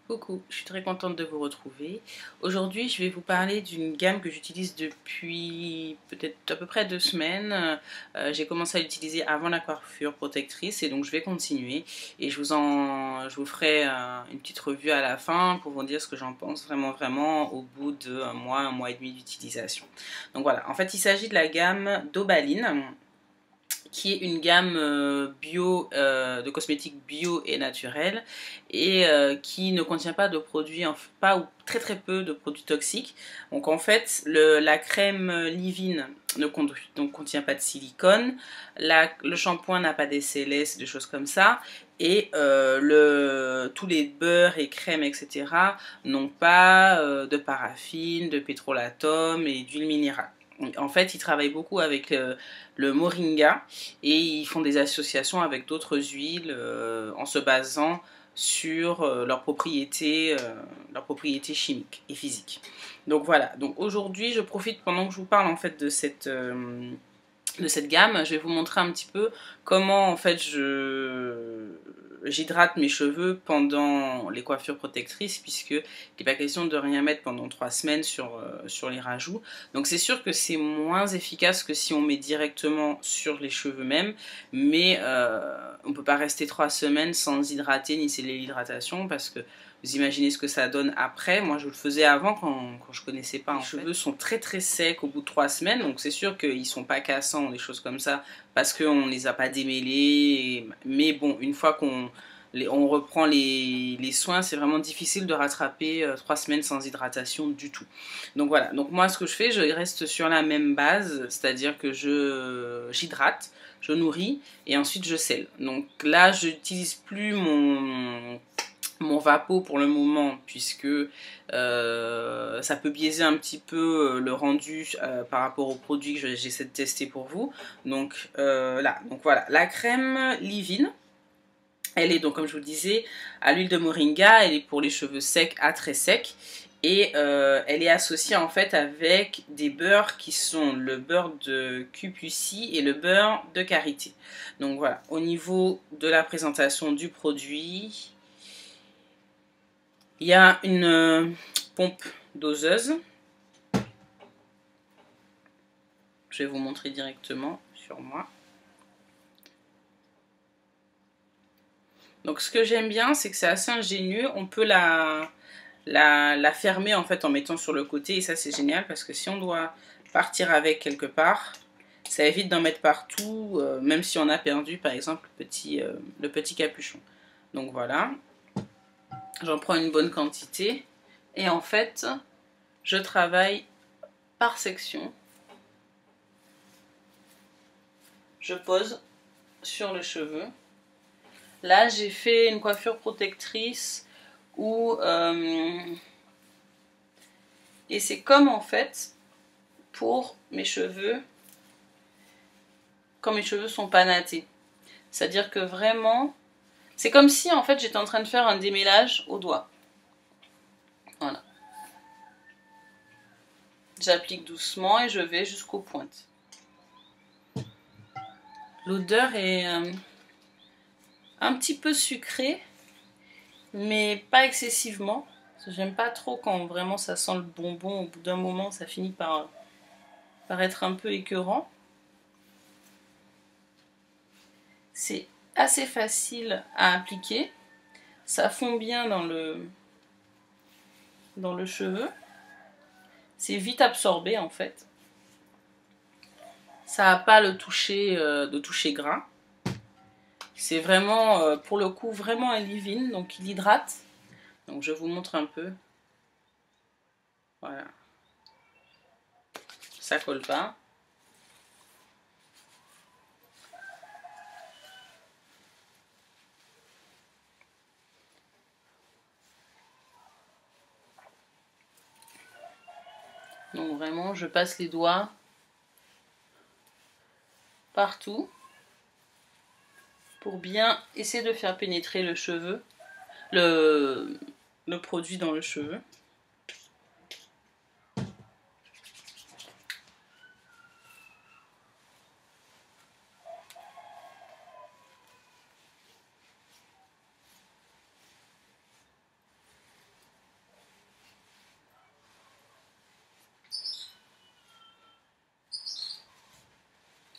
Coucou, je suis très contente de vous retrouver. Aujourd'hui, je vais vous parler d'une gamme que j'utilise depuis peut-être à peu près 2 semaines. J'ai commencé à l'utiliser avant la coiffure protectrice et donc je vais continuer. Et je vous ferai une petite revue à la fin pour vous dire ce que j'en pense vraiment au bout un mois et demi d'utilisation. Donc voilà, en fait, il s'agit de la gamme d'Obaline, qui est une gamme de cosmétiques bio et naturels et qui ne contient pas de produits, pas ou très peu de produits toxiques. Donc en fait, la crème Livin ne contient pas de silicone, le shampoing n'a pas d'SLS, des choses comme ça, et tous les beurres et crèmes, etc., n'ont pas de paraffine, de pétrolatum et d'huile minérale. En fait, ils travaillent beaucoup avec le moringa et ils font des associations avec d'autres huiles en se basant sur leurs propriétés chimiques et physiques. Donc voilà, donc aujourd'hui je profite pendant que je vous parle en fait de cette gamme, je vais vous montrer un petit peu comment en fait j'hydrate mes cheveux pendant les coiffures protectrices, puisque il n'est pas question de rien mettre pendant 3 semaines sur les rajouts. Donc c'est sûr que c'est moins efficace que si on met directement sur les cheveux même, mais on ne peut pas rester 3 semaines sans hydrater ni sceller l'hydratation, parce que vous imaginez ce que ça donne après. Moi, je le faisais avant quand je connaissais pas. Les cheveux sont très secs au bout de 3 semaines, donc c'est sûr qu'ils sont pas cassants, des choses comme ça, parce qu'on les a pas démêlés. Mais bon, une fois on reprend les soins, c'est vraiment difficile de rattraper 3 semaines sans hydratation du tout. Donc voilà, donc moi ce que je fais, je reste sur la même base, c'est-à-dire que j'hydrate, je nourris et ensuite je scelle. Donc là, je n'utilise plus mon Vapo pour le moment, puisque ça peut biaiser un petit peu le rendu par rapport au produit que j'essaie de tester pour vous. Donc là, donc voilà, la crème Livin, elle est donc, comme je vous le disais, à l'huile de moringa, elle est pour les cheveux secs à très secs. Et elle est associée en fait avec des beurres qui sont le beurre de Cupucci et le beurre de karité. Donc voilà, au niveau de la présentation du produit, il y a une pompe doseuse. Je vais vous montrer directement sur moi. Donc ce que j'aime bien, c'est que c'est assez ingénieux. On peut la fermer en fait en mettant sur le côté, et ça c'est génial parce que si on doit partir avec quelque part, ça évite d'en mettre partout, même si on a perdu par exemple le petit capuchon. Donc voilà, j'en prends une bonne quantité et en fait je travaille par section. Je pose sur le cheveu. Là j'ai fait une coiffure protectrice où et c'est comme en fait pour mes cheveux, quand mes cheveux sont pas nattés. C'est-à-dire que vraiment, c'est comme si en fait j'étais en train de faire un démêlage au doigt. Voilà. J'applique doucement et je vais jusqu'aux pointes. L'odeur est un petit peu sucrée, mais pas excessivement. J'aime pas trop quand vraiment ça sent le bonbon. Au bout d'un moment, ça finit par être un peu écœurant. C'est assez facile à appliquer. Ça fond bien dans le cheveu. C'est vite absorbé en fait. Ça n'a pas le toucher de toucher gras. C'est vraiment, pour le coup, vraiment un leave-in, donc il hydrate. Donc je vous montre un peu. Voilà. Ça colle pas. Donc vraiment, je passe les doigts partout pour bien essayer de faire pénétrer le cheveu, le produit dans le cheveu.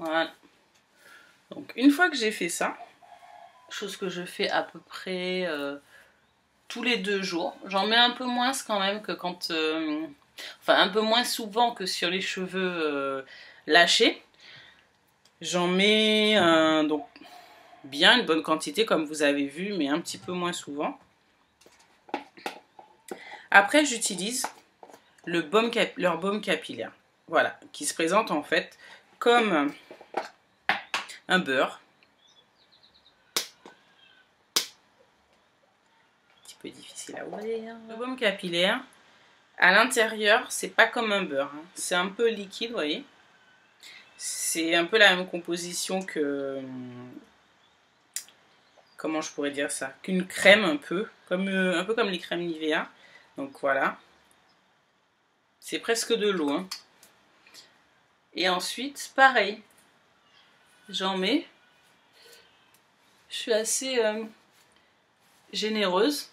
Voilà. Donc une fois que j'ai fait ça, chose que je fais à peu près tous les 2 jours, j'en mets un peu moins quand même que quand... enfin un peu moins souvent que sur les cheveux lâchés. J'en mets donc bien une bonne quantité comme vous avez vu, mais un petit peu moins souvent. Après j'utilise leur baume capillaire, voilà, qui se présente en fait comme un beurre. Un petit peu difficile à ouvrir. Le baume capillaire, à l'intérieur, c'est pas comme un beurre, hein. C'est un peu liquide, vous voyez. C'est un peu la même composition que... Comment je pourrais dire ça? Qu'une crème un peu comme les crèmes Nivea. Donc voilà. C'est presque de l'eau, hein. Et ensuite, pareil. J'en mets. Je suis assez généreuse.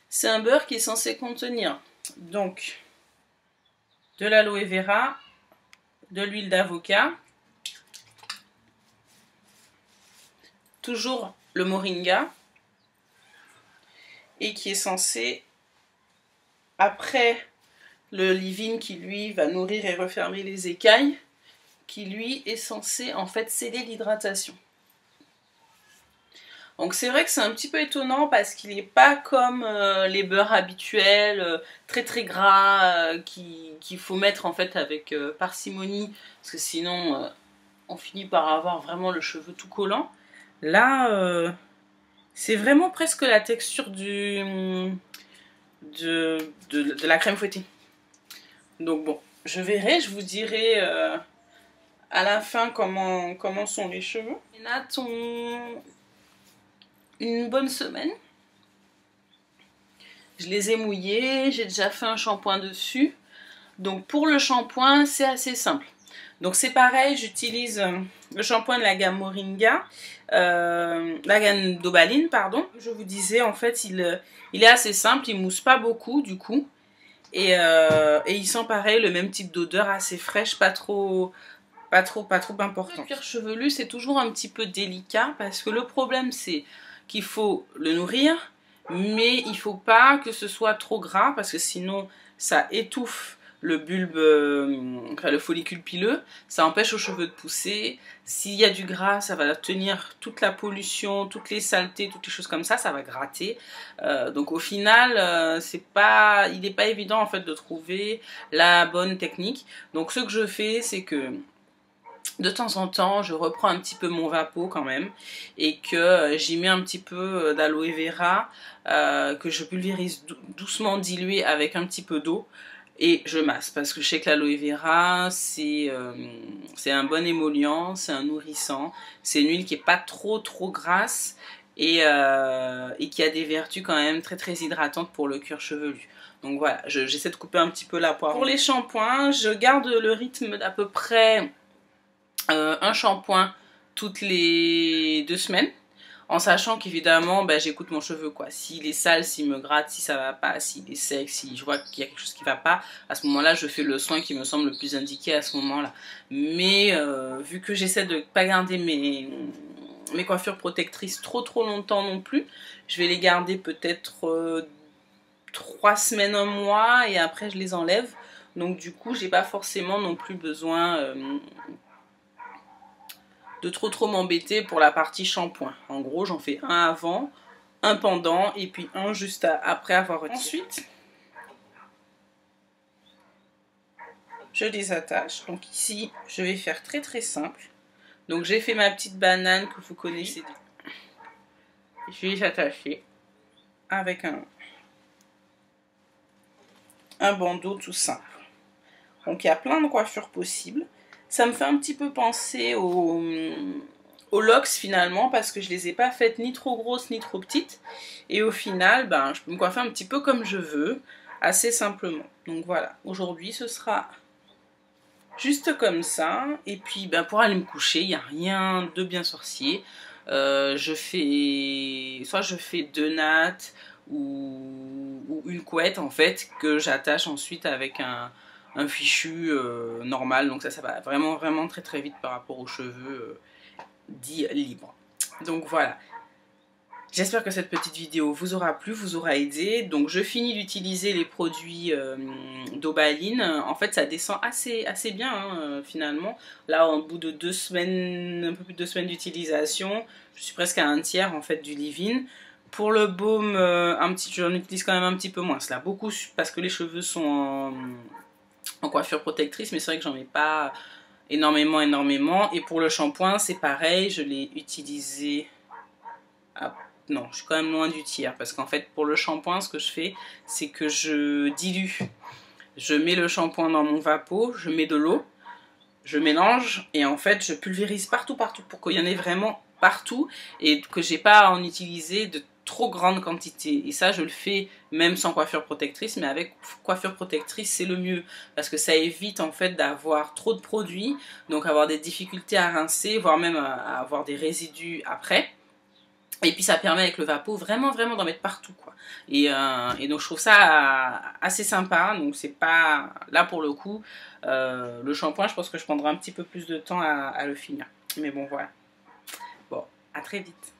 C'est un beurre qui est censé contenir donc de l'aloe vera, de l'huile d'avocat, toujours le moringa, et qui est censé, après le leave-in qui lui va nourrir et refermer les écailles, qui lui est censé en fait céder l'hydratation. Donc c'est vrai que c'est un petit peu étonnant parce qu'il n'est pas comme les beurres habituels, très très gras, qu'il faut mettre en fait avec parcimonie, parce que sinon on finit par avoir vraiment le cheveu tout collant. Là, c'est vraiment presque la texture de la crème fouettée. Donc bon, je verrai, je vous dirai à la fin comment sont les cheveux. Les nattes ont une bonne semaine. Je les ai mouillés, j'ai déjà fait un shampoing dessus. Donc pour le shampoing, c'est assez simple. Donc c'est pareil, j'utilise le shampoing de la gamme Moringa, la gamme d'Obaline, pardon. Je vous disais, en fait, il est assez simple, il mousse pas beaucoup du coup. Et il sent pareil, le même type d'odeur, assez fraîche, pas trop important. Le cuir chevelu, c'est toujours un petit peu délicat parce que le problème, c'est qu'il faut le nourrir, mais il faut pas que ce soit trop gras parce que sinon ça étouffe le bulbe, enfin le follicule pileux, ça empêche aux cheveux de pousser. S'il y a du gras, ça va tenir toute la pollution, toutes les saletés, toutes les choses comme ça va gratter. Donc au final, il n'est pas évident en fait de trouver la bonne technique. Donc ce que je fais, c'est que de temps en temps, je reprends un petit peu mon Vapo quand même et que j'y mets un petit peu d'aloe vera que je pulvérise doucement dilué avec un petit peu d'eau et je masse parce que je sais que l'aloe vera c'est un bon émollient, c'est un nourrissant, c'est une huile qui est pas trop grasse et qui a des vertus quand même très hydratantes pour le cuir chevelu. Donc voilà, j'essaie de couper un petit peu la poire. Pour les shampoings, je garde le rythme d'à peu près un shampoing toutes les 2 semaines, en sachant qu'évidemment j'écoute mon cheveu quoi. S'il est sale, s'il me gratte, si ça va pas, s'il est sec, si je vois qu'il y a quelque chose qui va pas, à ce moment là je fais le soin qui me semble le plus indiqué à ce moment là. Mais vu que j'essaie de pas garder mes coiffures protectrices trop longtemps non plus, je vais les garder peut-être 3 semaines, un mois et après je les enlève. Donc du coup j'ai pas forcément non plus besoin de trop m'embêter pour la partie shampoing. En gros, j'en fais un avant, un pendant et puis un juste après avoir retiré. Ensuite, je les attache. Donc ici, je vais faire très simple. Donc j'ai fait ma petite banane que vous connaissez. Je vais les attacher avec un bandeau tout simple. Donc il y a plein de coiffures possibles. Ça me fait un petit peu penser aux locks finalement parce que je les ai pas faites ni trop grosses ni trop petites. Et au final, je peux me coiffer un petit peu comme je veux, assez simplement. Donc voilà, aujourd'hui ce sera juste comme ça. Et puis pour aller me coucher, il n'y a rien de bien sorcier. Soit je fais 2 nattes ou une couette en fait que j'attache ensuite avec un fichu normal. Donc ça va vraiment vraiment très très vite par rapport aux cheveux dits libres. Donc voilà. J'espère que cette petite vidéo vous aura plu, vous aura aidé. Donc je finis d'utiliser les produits d'Obaline. En fait ça descend assez bien hein, finalement. Là au bout de 2 semaines, un peu plus de 2 semaines d'utilisation, je suis presque à un tiers en fait du leave-in. Pour le baume, j'en utilise quand même un petit peu moins. Là beaucoup parce que les cheveux sont en coiffure protectrice, mais c'est vrai que j'en mets pas énormément. Et pour le shampoing c'est pareil, je l'ai utilisé à non, je suis quand même loin du tiers parce qu'en fait pour le shampoing ce que je fais c'est que je dilue. Je mets le shampoing dans mon vapeau, je mets de l'eau, je mélange et en fait je pulvérise partout pour qu'il y en ait vraiment partout et que j'ai pas à en utiliser de trop grande quantité. Et ça je le fais même sans coiffure protectrice, mais avec coiffure protectrice c'est le mieux parce que ça évite en fait d'avoir trop de produits, donc avoir des difficultés à rincer, voire même à avoir des résidus après. Et puis ça permet avec le vapeau vraiment d'en mettre partout quoi. Et donc je trouve ça assez sympa. Donc c'est pas là pour le coup le shampoing je pense que je prendrai un petit peu plus de temps à le finir. Mais bon voilà. Bon, à très vite.